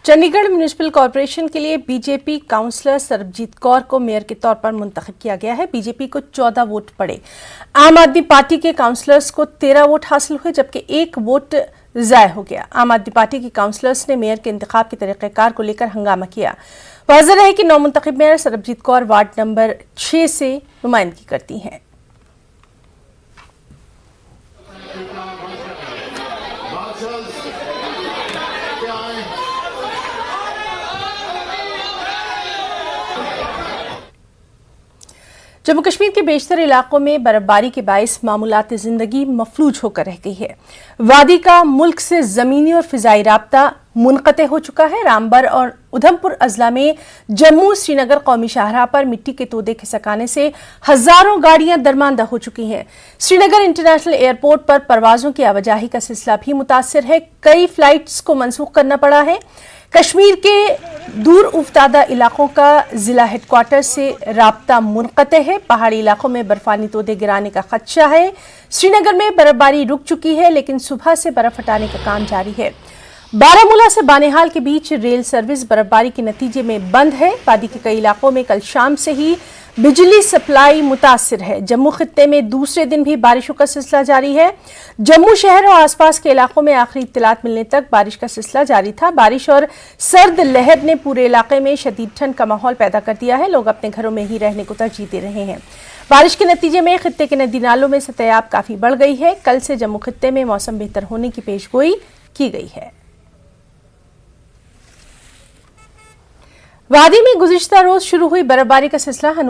Chandigarh municipal corporation के लिए BJP counsellor Sarabjit Kaur को मेयर के तौर पर मुंतखब किया गया है। बीजेपी को 14 वोट पड़े। आम आदमी पार्टी के काउंसलर्स को 13 वोट हासिल हुए, जबकि 1 वोट ज़ाय हो गया। आम आदमी पार्टी के काउंसलर्स ने मेयर के इंतखाब के तरीक़ेकार को लेकर हंगामा किया। वाज़ेह है कि नौमुंतखब mayor Sarabjit Kaur ward number 6 से नुमाइंदगी करती हैं। जम्मू कश्मीर के बेशतर इलाकों में बर्फबारी के बायस मामूलात ज़िंदगी मफलूज होकर रह गई है। वादी का मुल्क से ज़मीनी और फ़िज़ाई राब्ता मुनक़ते हो चुका है। रामबन और उधमपुर अजला में जम्मू श्रीनगर कौमी शाहराह पर मिट्टी के तोदे खिसकाने से हज़ारों गाड़ियां दरमांदा हो चुकी हैं। श्रीनगर इंटरनेशनल एयरपोर्ट पर परवाज़ों की आवाजाही का सिलसिला भी मुतासिर है। कई फ़्लाइट्स को मनसूख करना पड़ा है। कश्मीर के दूर उफ्तादा इलाकों का जिला हेडक्वार्टर से राब्ता मुनक़ते है। पहाड़ी इलाकों में बर्फानी तोदे गिराने का खदशा है। श्रीनगर में बर्फबारी रुक चुकी है, लेकिन सुबह से बर्फ हटाने का काम जारी है। बारामूला से बानेहाल के बीच रेल सर्विस बर्फबारी के नतीजे में बंद है। वादी के कई इलाकों में कल शाम से ही बिजली सप्लाई मुतासिर है। जम्मू खित्ते में दूसरे दिन भी बारिशों का सिलसिला जारी है। जम्मू शहर और आसपास के इलाकों में आखिरी इत्तलात मिलने तक बारिश का सिलसिला जारी था। बारिश और सर्द लहर ने पूरे इलाके में शदीद ठंड का माहौल पैदा कर दिया है। लोग अपने घरों में ही रहने को तरजीह दे रहे हैं। बारिश के नतीजे में खित्ते के नदी नालों में सतह काफी बढ़ गई है। कल से जम्मू खित्ते में मौसम बेहतर होने की पेशगोई की गई है। वादी में गुज़िश्ता रोज शुरू हुई बर्फबारी का सिलसिला